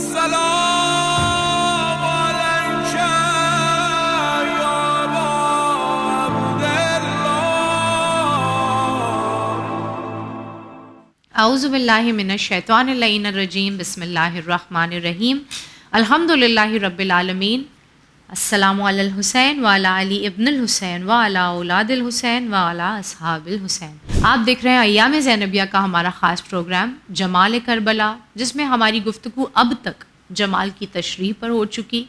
السلام علیک یا ابا عبداللہ۔ اعوذ باللہ من الشیطان اللعین الرجیم، بسم اللہ الرحمن الرحیم، الحمد للہ رب العالمین، السلام علی الحسین وعلی علی ابن الحسین وعلی اولاد الحسین وعلی اصحاب الحسین۔ آپ دیکھ رہے ہیں ایام زینبیہ کا ہمارا خاص پروگرام جمال کربلا، جس میں ہماری گفتگو اب تک جمال کی تشریح پر ہو چکی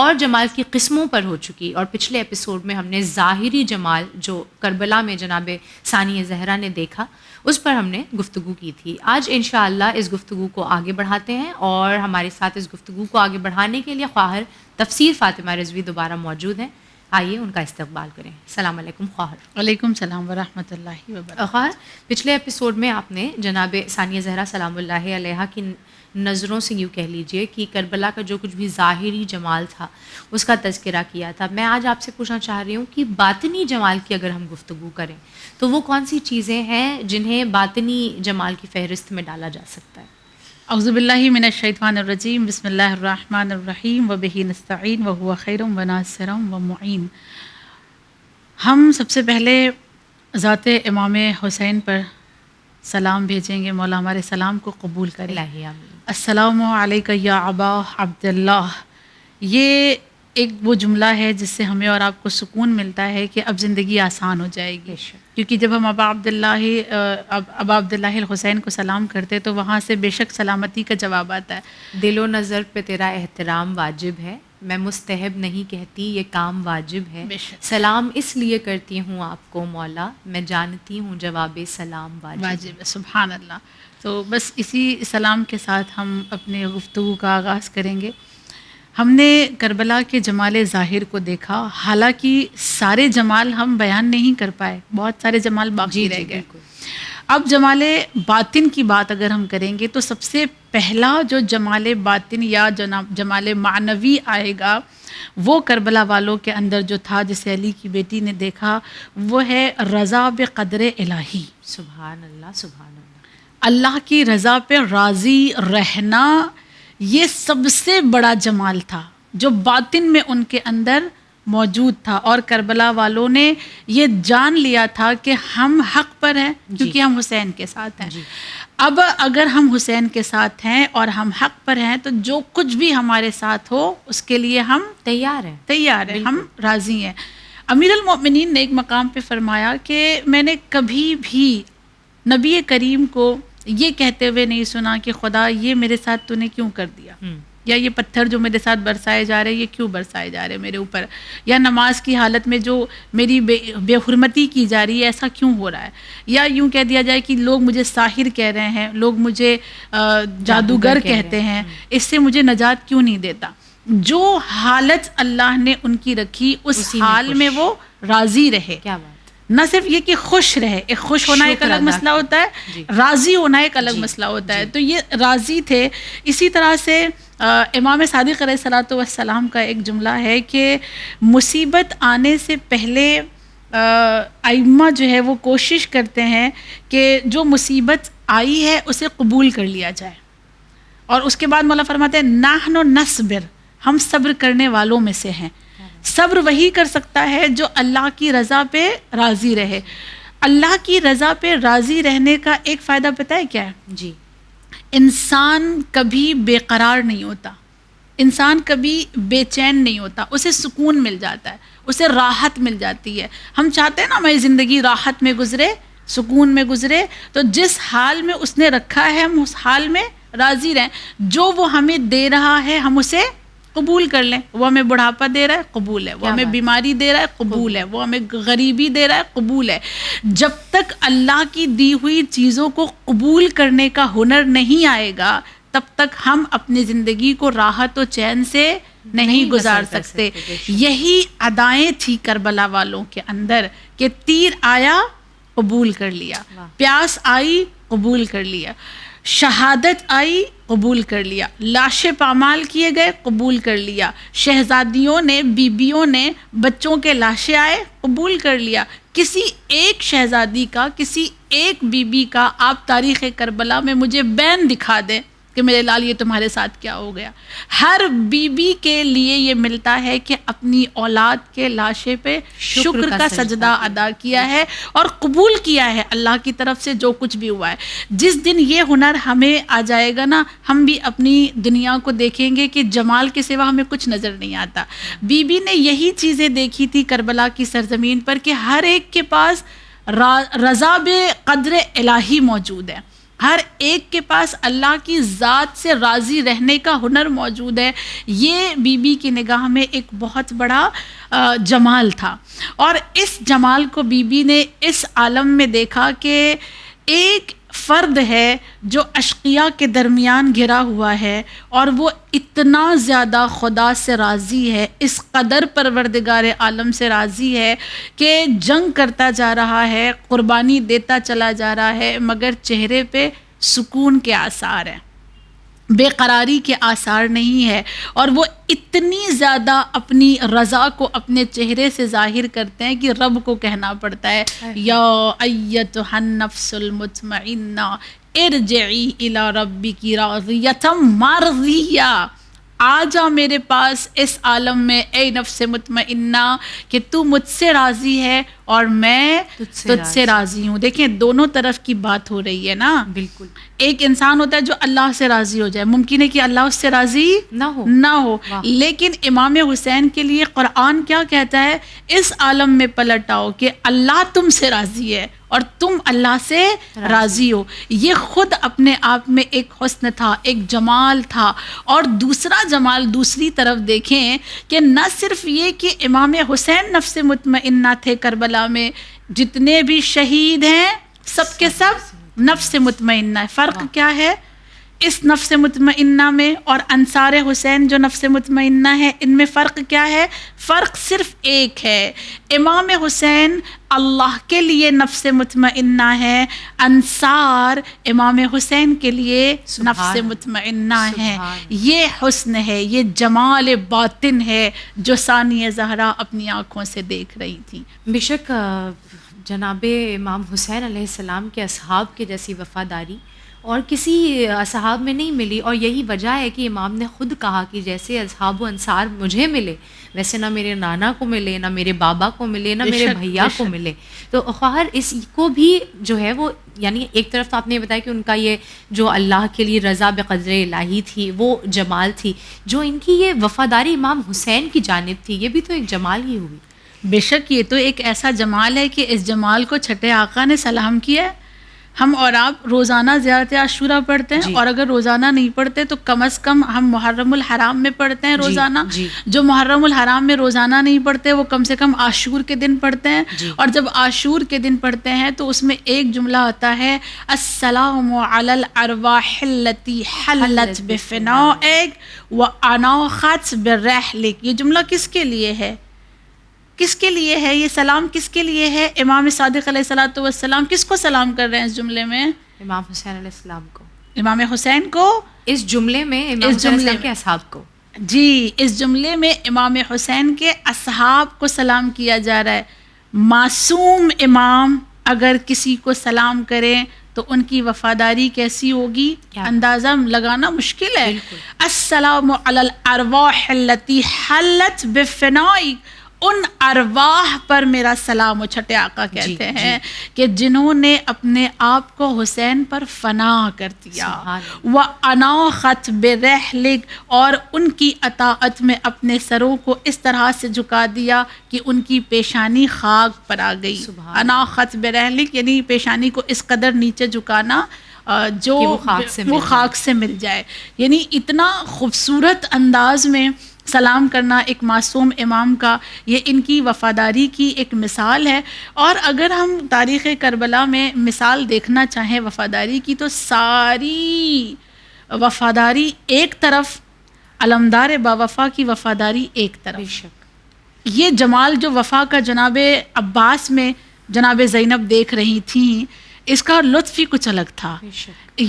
اور جمال کی قسموں پر ہو چکی، اور پچھلے ایپیسوڈ میں ہم نے ظاہری جمال جو کربلا میں جناب ثانیہ زہرا نے دیکھا اس پر ہم نے گفتگو کی تھی۔ آج انشاءاللہ اس گفتگو کو آگے بڑھاتے ہیں، اور ہمارے ساتھ اس گفتگو کو آگے بڑھانے کے لیے خواہر تفسیر فاطمہ رضوی دوبارہ موجود ہیں۔ آئیے ان کا استقبال کریں۔ السلام علیکم خواہر۔ وعلیکم السلام ورحمۃ اللہ وبرکاتہ۔ خواہر، پچھلے ایپیسوڈ میں آپ نے جناب ثانیہ زہرا سلام اللہ علیہا کی نظروں سے یوں کہہ لیجئے کہ کربلا کا جو کچھ بھی ظاہری جمال تھا اس کا تذکرہ کیا تھا۔ میں آج آپ سے پوچھنا چاہ رہی ہوں کہ باطنی جمال کی اگر ہم گفتگو کریں تو وہ کون سی چیزیں ہیں جنہیں باطنی جمال کی فہرست میں ڈالا جا سکتا ہے؟ اعوذ باللہ من الشیطان الرجیم، بسم اللہ الرحمن الرحیم، وبہ نستعین وہو خیر وناصر ومعین۔ ہم سب سے پہلے ذات امام حسین پر سلام بھیجیں گے، مولا ہمارے سلام کو قبول کرے۔ الہی آمین۔ السلام علیک یا ابا عبداللہ۔ یہ ایک وہ جملہ ہے جس سے ہمیں اور آپ کو سکون ملتا ہے کہ اب زندگی آسان ہو جائے گی، کیونکہ جب ہم ابا عبداللہ الحسین کو سلام کرتے تو وہاں سے بے شک سلامتی کا جواب آتا ہے۔ دل و نظر پہ تیرا احترام واجب ہے، میں مستحب نہیں کہتی یہ کام واجب ہے، بے شک سلام اس لیے کرتی ہوں آپ کو مولا، میں جانتی ہوں جواب سلام واجب ہے۔ سبحان اللہ۔ تو بس اسی سلام کے ساتھ ہم اپنے گفتگو کا آغاز کریں گے۔ ہم نے کربلا کے جمال ظاہر کو دیکھا، حالانکہ سارے جمال ہم بیان نہیں کر پائے، بہت سارے جمال باقی رہ گئے۔ اب جمال باطن کی بات اگر ہم کریں گے تو سب سے پہلا جو جمال باطن یا جمال معنوی آئے گا وہ کربلا والوں کے اندر جو تھا، جسے علی کی بیٹی نے دیکھا، وہ ہے رضا بقدر الہی۔ سبحان اللہ، سبحان اللہ۔ اللہ کی رضا پہ راضی رہنا یہ سب سے بڑا جمال تھا جو باطن میں ان کے اندر موجود تھا، اور کربلا والوں نے یہ جان لیا تھا کہ ہم حق پر ہیں کیونکہ ہم حسین کے ساتھ ہیں۔ اب اگر ہم حسین کے ساتھ ہیں اور ہم حق پر ہیں تو جو کچھ بھی ہمارے ساتھ ہو اس کے لیے ہم تیار ہیں، ہم راضی ہیں۔ امیر المؤمنین نے ایک مقام پہ فرمایا کہ میں نے کبھی بھی نبی کریم کو یہ کہتے ہوئے نہیں سنا کہ خدا یہ میرے ساتھ تو نے کیوں کر دیا، یا یہ پتھر جو میرے ساتھ برسائے جا رہے یہ کیوں برسائے جا رہے میرے اوپر، یا نماز کی حالت میں جو میری بے حرمتی کی جا رہی ہے ایسا کیوں ہو رہا ہے، یا یوں کہہ دیا جائے کہ لوگ مجھے ساحر کہہ رہے ہیں، لوگ مجھے جادوگر کہتے ہیں، اس سے مجھے نجات کیوں نہیں دیتا۔ جو حالت اللہ نے ان کی رکھی اس حال میں وہ راضی رہے۔ کیا بات، نہ صرف یہ کہ خوش رہے، ایک خوش ہونا ایک الگ مسئلہ ہوتا ہے، راضی ہونا ایک الگ مسئلہ ہوتا ہے، تو یہ راضی تھے۔ اسی طرح سے امام صادق علیہ الصلوۃ والسلام کا ایک جملہ ہے کہ مصیبت آنے سے پہلے ائمہ جو ہے وہ کوشش کرتے ہیں کہ جو مصیبت آئی ہے اسے قبول کر لیا جائے، اور اس کے بعد مولا فرماتے ہیں نحن نصبر، ہم صبر کرنے والوں میں سے ہیں۔ صبر وہی کر سکتا ہے جو اللہ کی رضا پہ راضی رہے۔ اللہ کی رضا پہ راضی رہنے کا ایک فائدہ پتہ ہے کیا ہے؟ جی، انسان کبھی بے قرار نہیں ہوتا، انسان کبھی بے چین نہیں ہوتا، اسے سکون مل جاتا ہے، اسے راحت مل جاتی ہے۔ ہم چاہتے ہیں نا ہماری زندگی راحت میں گزرے، سکون میں گزرے، تو جس حال میں اس نے رکھا ہے ہم اس حال میں راضی رہیں۔ جو وہ ہمیں دے رہا ہے ہم اسے قبول کر لیں۔ وہ ہمیں بڑھاپا دے رہا ہے، قبول ہے۔ وہ ہمیں بیماری دے رہا ہے، قبول ہے۔ وہ ہمیں غریبی دے رہا ہے، قبول ہے۔ جب تک اللہ کی دی ہوئی چیزوں کو قبول کرنے کا ہنر نہیں آئے گا تب تک ہم اپنی زندگی کو راحت و چین سے نہیں گزار سکتے۔ یہی ادائیں تھی کربلا والوں کے اندر کہ تیر آیا قبول کر لیا، پیاس آئی قبول کر لیا، شہادت آئی قبول کر لیا، لاشیں پامال کیے گئے قبول کر لیا، شہزادیوں نے، بیبیوں نے، بچوں کے لاشیں آئے قبول کر لیا۔ کسی ایک شہزادی کا، کسی ایک بیبی کا آپ تاریخ کربلا میں مجھے بین دکھا دیں کہ میرے لال یہ تمہارے ساتھ کیا ہو گیا. ہر بیوی کے لیے یہ ملتا ہے کہ اپنی اولاد کے لاشے پہ شکر کا سجدہ ادا کیا ہے اور قبول کیا ہے اللہ کی طرف سے جو کچھ بھی ہوا ہے. جس دن یہ ہنر ہمیں آ جائے گا نا, ہم بھی اپنی دنیا کو دیکھیں گے کہ جمال کے سوا ہمیں کچھ نظر نہیں آتا. بی بی نے یہی چیزیں دیکھی تھی کربلا کی سرزمین پر کہ ہر ایک کے پاس رضا بے قدر الہی موجود ہے, ہر ایک کے پاس اللہ کی ذات سے راضی رہنے کا ہنر موجود ہے. یہ بی بی کی نگاہ میں ایک بہت بڑا جمال تھا, اور اس جمال کو بی بی نے اس عالم میں دیکھا کہ ایک فرد ہے جو اشقیاء کے درمیان گھرا ہوا ہے اور وہ اتنا زیادہ خدا سے راضی ہے, اس قدر پروردگار عالم سے راضی ہے کہ جنگ کرتا جا رہا ہے, قربانی دیتا چلا جا رہا ہے, مگر چہرے پہ سکون کے آثار ہیں, بے قراری کے آثار نہیں ہے. اور وہ اتنی زیادہ اپنی رضا کو اپنے چہرے سے ظاہر کرتے ہیں کہ رب کو کہنا پڑتا ہے یا ایتھا النفس المطمئنہ ارجعی الی ربک راضیۃ مرضیہ, آ جا میرے پاس اس عالم میں اے نفس مطمئنہ کہ تو مجھ سے راضی ہے اور میں تجھ سے راضی ہوں. دیکھیں دونوں طرف کی بات ہو رہی ہے نا. بالکل. ایک انسان ہوتا ہے جو اللہ سے راضی ہو جائے, ممکن ہے کہ اللہ اس سے راضی نہ ہو. لیکن امام حسین کے لیے قرآن کیا کہتا ہے, اس عالم میں پلٹ آؤ کہ اللہ تم سے راضی ہے اور تم اللہ سے راضی ہو. یہ خود اپنے آپ میں ایک حسن تھا, ایک جمال تھا. اور دوسرا جمال دوسری طرف دیکھیں کہ نہ صرف یہ کہ امام حسین نفس مطمئنہ تھے کربلا میں, جتنے بھی شہید ہیں سب کے سب نفس مطمئنہ ہے. فرق کیا ہے اس نفس مطمئنہ میں اور انصار حسین جو نفس مطمئنہ ہے, ان میں فرق کیا ہے؟ فرق صرف ایک ہے, امام حسین اللہ کے لیے نفس مطمئنہ ہے, انصار امام حسین کے لیے نفس مطمئنہ ہے. یہ حسن ہے, یہ جمال باطن ہے جو ثانیہ زہرا اپنی آنکھوں سے دیکھ رہی تھی. بے شک جناب امام حسین علیہ السلام کے اصحاب کے جیسی وفاداری اور کسی اصحاب میں نہیں ملی, اور یہی وجہ ہے کہ امام نے خود کہا کہ جیسے اصحاب و انصار مجھے ملے ویسے نہ میرے نانا کو ملے, نہ میرے بابا کو ملے, نہ میرے بھیا کو ملے. تو خواہر اس کو بھی جو ہے وہ, یعنی ایک طرف تو آپ نے بتایا کہ ان کا یہ جو اللہ کے لیے رضا بقدر الہی تھی وہ جمال تھی, جو ان کی یہ وفاداری امام حسین کی جانب تھی یہ بھی تو ایک جمال ہی ہوئی. بے شک یہ تو ایک ایسا جمال ہے کہ اس جمال کو چھٹے آقا نے سلام کیا ہے. ہم اور آپ روزانہ زیارت عاشورہ پڑھتے ہیں, اور اگر روزانہ نہیں پڑھتے تو کم از کم ہم محرم الحرام میں پڑھتے ہیں روزانہ. جو محرم الحرام میں روزانہ نہیں پڑھتے وہ کم سے کم عاشور کے دن پڑھتے ہیں. اور جب عاشور کے دن پڑھتے ہیں تو اس میں ایک جملہ آتا ہے السلام علی الارواح التی حلت بفنائک واناخت برحلک. یہ جملہ کس کے لیے ہے؟ کس کے لیے ہے یہ سلام؟ کس کے لیے ہے؟ امام صادق علیہ الصلوۃ والسلام کس کو سلام کر رہے ہیں اس جملے میں؟ امام حسین علیہ السلام کو. امام حسین کو اس جملے میں امام حسین کے اصحاب کو. جی, اس جملے میں امام حسین کے اصحاب کو سلام کیا جا رہا ہے. معصوم امام اگر کسی کو سلام کریں تو ان کی وفاداری کیسی ہوگی اندازہ لگانا مشکل ہے. السلام علی الارواح التی حلت بفنائک, ان ارواح پر میرا سلام. و چھٹے آقا کہتے ہیں کہ جنہوں نے اپنے آپ کو حسین پر فنا کر دیا, واناخت برحلک, اور ان کی اطاعت میں اپنے سروں کو اس طرح سے جھکا دیا کہ ان کی پیشانی خاک پر آ گئی. اناخت برحلک یعنی پیشانی کو اس قدر نیچے جھکانا جو وہ خاک سے مل جائے. یعنی اتنا خوبصورت انداز میں سلام کرنا ایک معصوم امام کا, یہ ان کی وفاداری کی ایک مثال ہے. اور اگر ہم تاریخ کربلا میں مثال دیکھنا چاہیں وفاداری کی تو ساری وفاداری ایک طرف, علمدار باوفا کی وفاداری ایک طرف. یہ جمال جو وفا کا جناب عباس میں جناب زینب دیکھ رہی تھیں, اس کا لطف ہی کچھ الگ تھا.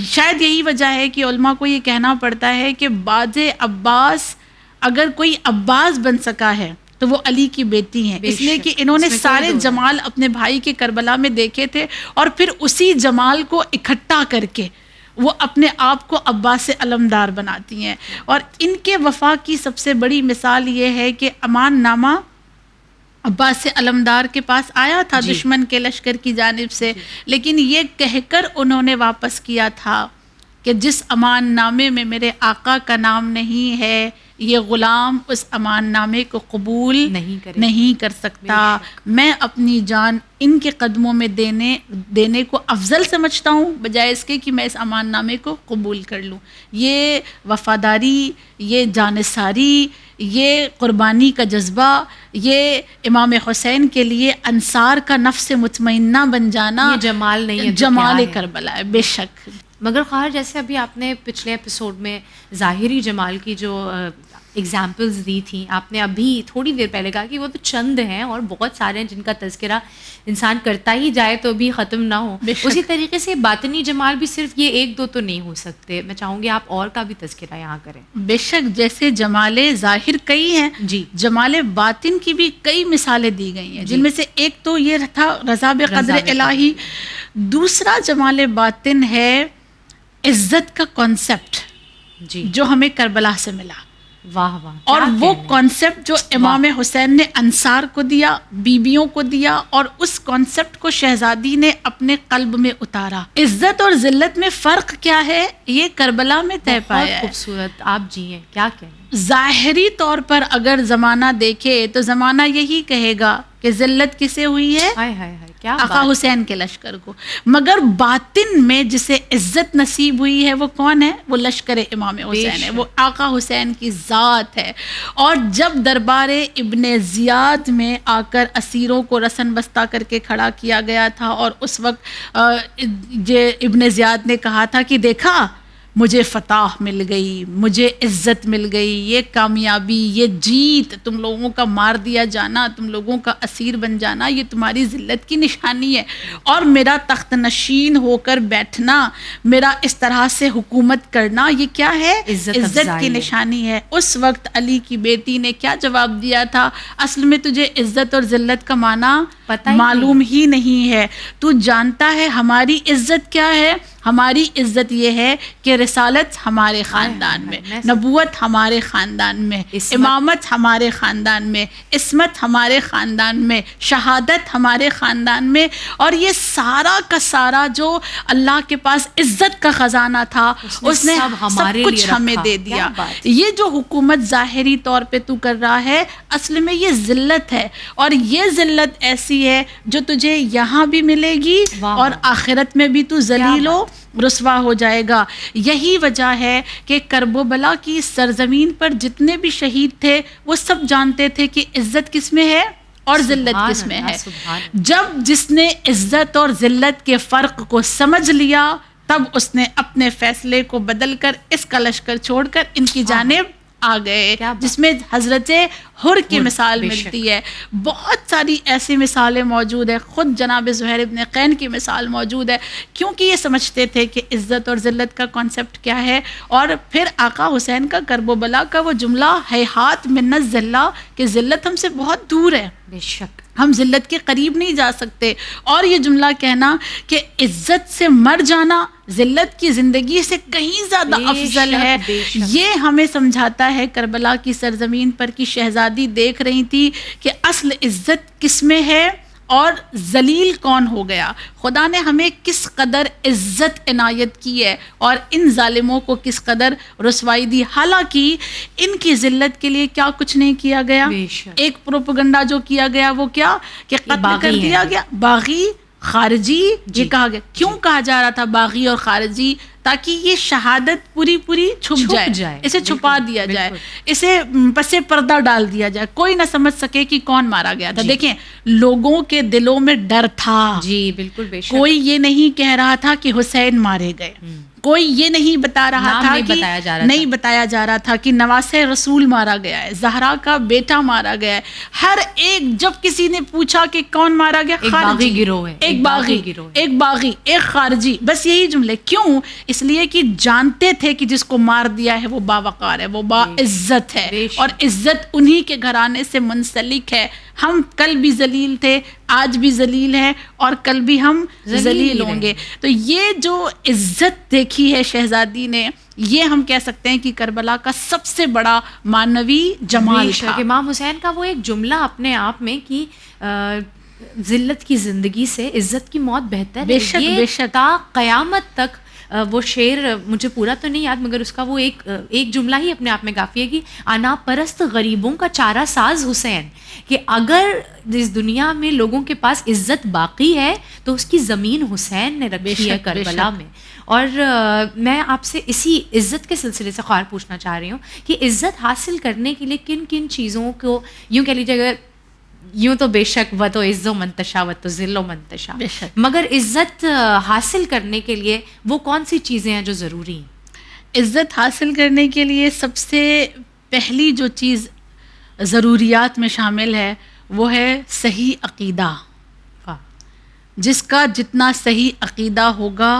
شاید یہی وجہ ہے کہ علماء کو یہ کہنا پڑتا ہے کہ بعد عباس اگر کوئی عباس بن سکا ہے تو وہ علی کی بیٹی ہیں, اس لیے کہ انہوں نے سارے جمال اپنے بھائی کے کربلا میں دیکھے تھے, اور پھر اسی جمال کو اکٹھا کر کے وہ اپنے آپ کو عباس علمدار بناتی ہیں. اور ان کے وفا کی سب سے بڑی مثال یہ ہے کہ امان نامہ عباس علمدار کے پاس آیا تھا دشمن کے لشکر کی جانب سے، لیکن یہ کہہ کر انہوں نے واپس کیا تھا کہ جس امان نامے میں میرے آقا کا نام نہیں ہے یہ غلام اس امان نامے کو قبول نہیں کر سکتا. میں اپنی جان ان کے قدموں میں دینے کو افضل سمجھتا ہوں بجائے اس کے کہ میں اس امان نامے کو قبول کر لوں. یہ وفاداری، یہ جانثاری، یہ قربانی کا جذبہ، یہ امام حسین کے لیے انصار کا نفس مطمئنہ بن جانا، یہ جمال نہیں ہے، جمال کربلا ہے بے شک. مگر خواہر جیسے ابھی آپ نے پچھلے ایپیسوڈ میں ظاہری جمال کی جو ایگزامپلز دی تھیں، آپ نے ابھی تھوڑی دیر پہلے کہا کہ وہ تو چند ہیں اور بہت سارے ہیں جن کا تذکرہ انسان کرتا ہی جائے تو بھی ختم نہ ہو. اسی طریقے سے باطنی جمال بھی صرف یہ ایک دو تو نہیں ہو سکتے. میں چاہوں گی آپ اور کا بھی تذکرہ یہاں کریں. بے شک، جیسے جمال ظاہر کئی ہیں، جی، جمال باطن کی بھی کئی مثالیں دی گئی ہیں، جن میں سے ایک تو یہ تھا رضا بقدر الہی. دوسرا جمال باطن ہے عزت کا کانسیپٹ، جی، جو ہمیں کربلا سے ملا. واہ واہ. اور وہ کانسیپٹ جو امام حسین نے انصار کو دیا، بیبیوں کو دیا، اور اس کانسیپٹ کو شہزادی نے اپنے قلب میں اتارا. عزت اور ذلت میں فرق کیا ہے یہ کربلا میں طے پایا ہے. خوبصورت آپ جی ہیں، کیا کہیں. ظاہری طور پر اگر زمانہ دیکھے تو زمانہ یہی کہے گا کہ ذلت کسے ہوئی ہے؟ کیا آقا حسین کے لشکر کو. مگر باطن میں جسے عزت نصیب ہوئی ہے وہ کون ہے؟ وہ لشکر امام حسین ہے، وہ آقا حسین کی ذات ہے. اور جب دربار ابن زیاد میں آ کر اسیروں کو رسن بستہ کر کے کھڑا کیا گیا تھا، اور اس وقت ابن زیاد نے کہا تھا کہ دیکھا مجھے فتح مل گئی، مجھے عزت مل گئی، یہ کامیابی، یہ جیت، تم لوگوں کا مار دیا جانا، تم لوگوں کا اسیر بن جانا، یہ تمہاری ذلت کی نشانی ہے. اور میرا تخت نشین ہو کر بیٹھنا، میرا اس طرح سے حکومت کرنا، یہ کیا ہے؟ عزت کی نشانی ہے. اس وقت علی کی بیٹی نے کیا جواب دیا تھا؟ اصل میں تجھے عزت اور ذلت کا معنی معلوم ہی نہیں ہے. تو جانتا ہے ہماری عزت کیا ہے؟ ہماری عزت یہ ہے کہ رسالت ہمارے خاندان میں، نبوت ہمارے خاندان میں، امامت ہمارے خاندان میں، عصمت ہمارے خاندان میں، شہادت ہمارے خاندان میں. اور یہ سارا کا سارا جو اللہ کے پاس عزت کا خزانہ تھا اس نے سب کچھ ہمیں دے دیا. یہ جو حکومت ظاہری طور پہ تو کر رہا ہے اصل میں یہ ذلت ہے، اور یہ ذلت ایسی ہے جو تجھے یہاں بھی ملے گی اور آخرت میں بھی تو ذلیل و رسوا ہو جائے گا. یہی وجہ ہے کہ کرب و بلا کی سرزمین پر جتنے بھی شہید تھے وہ سب جانتے تھے کہ عزت کس میں ہے اور ذلت کس میں ہے. جب جس نے عزت اور ذلت کے فرق کو سمجھ لیا تب اس نے اپنے فیصلے کو بدل کر اس کا لشکر چھوڑ کر ان کی جانب آ گئے، جس میں حضرت حر کی مثال ملتی ہے. بہت ساری ایسی مثالیں موجود ہیں، خود جناب زہیر ابن قین کی مثال موجود ہے، کیونکہ یہ سمجھتے تھے کہ عزت اور ذلت کا کانسیپٹ کیا ہے. اور پھر آقا حسین کا کرب و بلا کا وہ جملہ ہیہات من الذلہ کہ ذلت ہم سے بہت دور ہے، بے شک ہم ذلت کے قریب نہیں جا سکتے. اور یہ جملہ کہنا کہ عزت سے مر جانا ذلت کی زندگی سے کہیں زیادہ افضل ہے، یہ ہمیں سمجھاتا ہے. کربلا کی سرزمین پر کی شہزادی دیکھ رہی تھی کہ اصل عزت کس میں ہے اور ذلیل کون ہو گیا. خدا نے ہمیں کس قدر عزت عنایت کی ہے اور ان ظالموں کو کس قدر رسوائی دی. حالانکہ ان کی ذلت کے لیے کیا کچھ نہیں کیا گیا. ایک پروپیگنڈا جو کیا گیا وہ کیا کہ قتل کر دیا گیا، باغی خارجی. یہ کہا گیا، کیوں کہا جا رہا تھا باغی اور خارجی؟ تاکہ یہ شہادت پوری چھپ جائے، اسے چھپا دیا جائے، اسے پسے پردہ ڈال دیا جائے، کوئی نہ سمجھ سکے کہ کون مارا گیا تھا. دیکھیں لوگوں کے دلوں میں ڈر تھا. جی بالکل بے شک. کوئی یہ نہیں کہہ رہا تھا کہ حسین مارے گئے، کوئی یہ نہیں بتا رہا تھا کہ نہیں بتایا جا رہا تھا کہ نواسہ رسول مارا گیا ہے، زہرا کا بیٹا مارا گیا ہے. ہر ایک جب کسی نے پوچھا کہ کون مارا گیا، خارجی گروہ ہے، ایک باغی، ایک خارجی، بس یہی جملے. کیوں؟ اس لیے کہ جانتے تھے کہ جس کو مار دیا ہے وہ باوقار ہے, وہ باعزت ہے, اور عزت انہی کے گھرانے سے منسلک ہے. ہم کل بھی ذلیل تھے, آج بھی ذلیل ہیں, اور کل بھی ہم ذلیل ہوں گے. تو یہ جو عزت دیکھی ہے شہزادی نے, یہ ہم کہہ سکتے ہیں کہ کربلا کا سب سے بڑا معنوی جمال تھا. امام حسین کا وہ ایک جملہ اپنے آپ میں کہ ذلت کی زندگی سے عزت کی موت بہتر ہے. بے شک تا قیامت تک وہ شعر مجھے پورا تو نہیں یاد, مگر اس کا وہ ایک جملہ ہی اپنے آپ میں کافی ہے کہ انا پرست غریبوں کا چارہ ساز حسین, کہ اگر اس دنیا میں لوگوں کے پاس عزت باقی ہے تو اس کی زمین حسین نے رکھی ہے کربلا میں. اور میں آپ سے اسی عزت کے سلسلے سے خواہر پوچھنا چاہ رہی ہوں کہ عزت حاصل کرنے کے لیے کن کن چیزوں کو, یوں کہہ لیجیے اگر یوں تو بے شک و تو عز و منتشا و تو ذل و منتشا, مگر عزت حاصل کرنے کے لیے وہ کون سی چیزیں ہیں جو ضروری ہیں؟ عزت حاصل کرنے کے لیے سب سے پہلی جو چیز ضروریات میں شامل ہے وہ ہے صحیح عقیدہ. جس کا جتنا صحیح عقیدہ ہوگا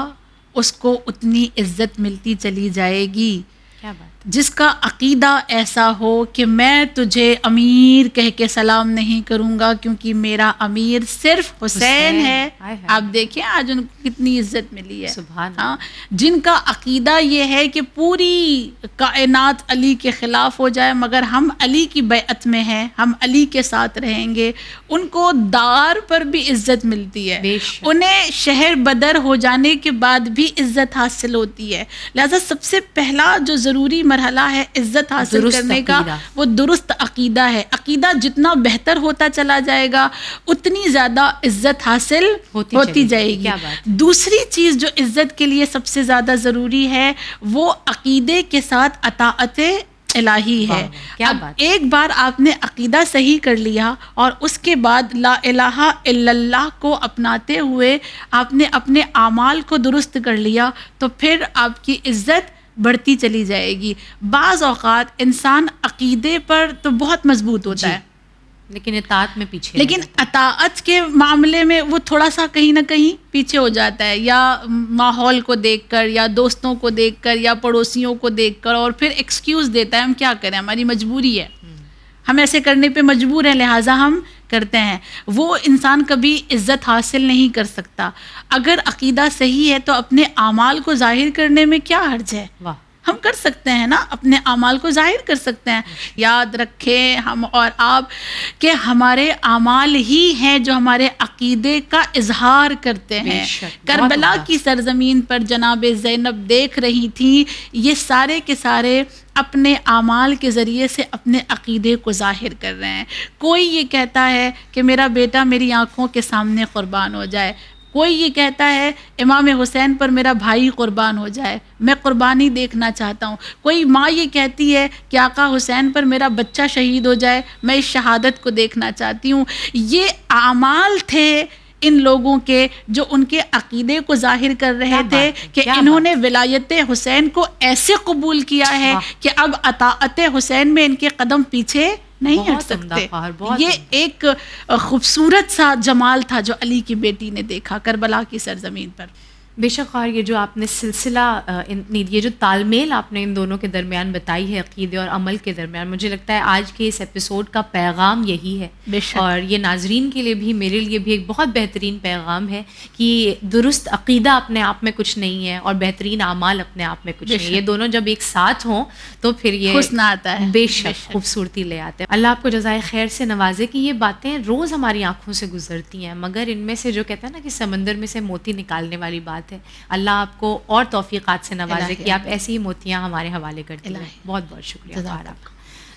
اس کو اتنی عزت ملتی چلی جائے گی. کیا بات. جس کا عقیدہ ایسا ہو کہ میں تجھے امیر کہہ کے سلام نہیں کروں گا کیونکہ میرا امیر صرف حسین ہے. آپ دیکھیں آج ان کو کتنی عزت ملی ہے. سبحان. ہاں, جن کا عقیدہ یہ ہے کہ پوری کائنات علی کے خلاف ہو جائے مگر ہم علی کی بیعت میں ہیں, ہم علی کے ساتھ رہیں گے, ان کو دار پر بھی عزت ملتی ہے. انہیں شہر بدر ہو جانے کے بعد بھی عزت حاصل ہوتی ہے. لہذا سب سے پہلا جو ضروری مرحلہ ہے عزت حاصل کرنے کا وہ درست عقیدہ ہے. عقیدہ جتنا بہتر ہوتا چلا جائے گا اتنی زیادہ عزت حاصل ہوتی جائے گی. دوسری چیز جو عزت کے لیے سب سے زیادہ ضروری ہے وہ عقیدے کے ساتھ اطاعت الہی ہے. اب ایک بار آپ نے عقیدہ صحیح کر لیا اور اس کے بعد لا الہ الا اللہ کو اپناتے ہوئے آپ نے اپنے اعمال کو درست کر لیا تو پھر آپ کی عزت بڑھتی چلی جائے گی. بعض اوقات انسان عقیدے پر تو بہت مضبوط ہوتا ہے لیکن اطاعت میں پیچھے, لیکن اطاعت کے معاملے میں وہ تھوڑا سا کہیں نہ کہیں پیچھے ہو جاتا ہے, یا ماحول کو دیکھ کر یا دوستوں کو دیکھ کر یا پڑوسیوں کو دیکھ کر, اور پھر ایکسکیوز دیتا ہے ہم کیا کریں, ہماری مجبوری ہے, ہم ایسے کرنے پہ مجبور ہیں لہٰذا ہم کرتے ہیں. وہ انسان کبھی عزت حاصل نہیں کر سکتا. اگر عقیدہ صحیح ہے تو اپنے اعمال کو ظاہر کرنے میں کیا حرج ہے. ہم کر سکتے ہیں نا, اپنے اعمال کو ظاہر کر سکتے ہیں. یاد رکھیں ہم اور آپ کہ ہمارے اعمال ہی ہیں جو ہمارے عقیدے کا اظہار کرتے ہیں. کربلا کی سرزمین پر جناب زینب دیکھ رہی تھیں, یہ سارے کے سارے اپنے اعمال کے ذریعے سے اپنے عقیدے کو ظاہر کر رہے ہیں. کوئی یہ کہتا ہے کہ میرا بیٹا میری آنکھوں کے سامنے قربان ہو جائے, کوئی یہ کہتا ہے امام حسین پر میرا بھائی قربان ہو جائے, میں قربانی دیکھنا چاہتا ہوں. کوئی ماں یہ کہتی ہے کہ آقا حسین پر میرا بچہ شہید ہو جائے, میں اس شہادت کو دیکھنا چاہتی ہوں. یہ اعمال تھے ان لوگوں کے جو ان کے عقیدے کو ظاہر کر رہے تھے کہ انہوں نے ولایت حسین کو ایسے قبول کیا ہے کہ اب اطاعت حسین میں ان کے قدم پیچھے نہیں ہٹ سکتے. یہ ایک خوبصورت سا جمال تھا جو علی کی بیٹی نے دیکھا کربلا کی سرزمین پر. بے شک خواہر, یہ جو آپ نے سلسلہ یہ جو تال میل آپ نے ان دونوں کے درمیان بتائی ہے عقیدے اور عمل کے درمیان, مجھے لگتا ہے آج کے اس ایپیسوڈ کا پیغام یہی ہے. اور یہ ناظرین کے لیے بھی میرے لیے بھی ایک بہت بہترین پیغام ہے کہ درست عقیدہ اپنے آپ میں کچھ نہیں ہے اور بہترین اعمال اپنے آپ میں کچھ نہیں ہے. یہ دونوں جب ایک ساتھ ہوں تو پھر یہ حسن آتا ہے, بے شک خوبصورتی لے آتے ہیں. اللہ آپ کو جزائے خیر سے نوازے کہ یہ باتیں روز ہماری آنکھوں سے گزرتی ہیں, مگر ان میں سے جو کہتے ہیں نا کہ سمندر میں سے موتی نکالنے والی بات ہے. اللہ آپ کو اور توفیقات سے نوازے کہ آپ ایسی ہی موتیاں ہمارے حوالے کرتے ہیں. بہت بہت شکریہ آپ کا.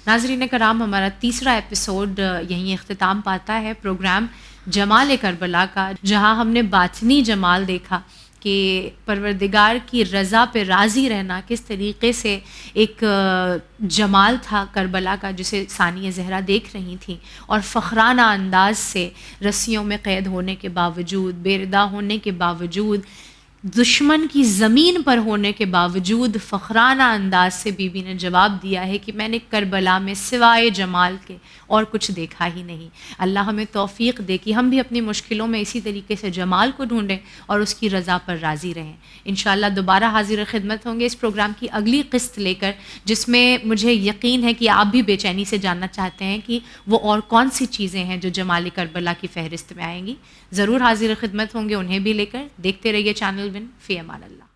ناظرین کرام, ہمارا تیسرا ایپیسوڈ یہیں اختتام پاتا ہے پروگرام جمال کربلا کا, جہاں ہم نے باطنی جمال دیکھا کہ پروردگار کی رضا پہ راضی رہنا کس طریقے سے ایک جمال تھا کربلا کا, جسے ثانیہ زہرا دیکھ رہی تھیں, اور فخرانہ انداز سے رسیوں میں قید ہونے کے باوجود, بے ردا ہونے کے باوجود دشمن کی زمین پر ہونے کے باوجود فخرانہ انداز سے بی بی نے جواب دیا ہے کہ میں نے کربلا میں سوائے جمال کے اور کچھ دیکھا ہی نہیں. اللہ ہمیں توفیق دے کہ ہم بھی اپنی مشکلوں میں اسی طریقے سے جمال کو ڈھونڈیں اور اس کی رضا پر راضی رہیں. انشاءاللہ دوبارہ حاضر خدمت ہوں گے اس پروگرام کی اگلی قسط لے کر، جس میں مجھے یقین ہے کہ آپ بھی بے چینی سے جاننا چاہتے ہیں کہ وہ اور کون سی چیزیں ہیں جو جمال کربلا کی فہرست میں آئیں گی. ضرور حاضر خدمت ہوں گے انہیں بھی لے کر. دیکھتے رہیے چینل ون. فی امان اللہ.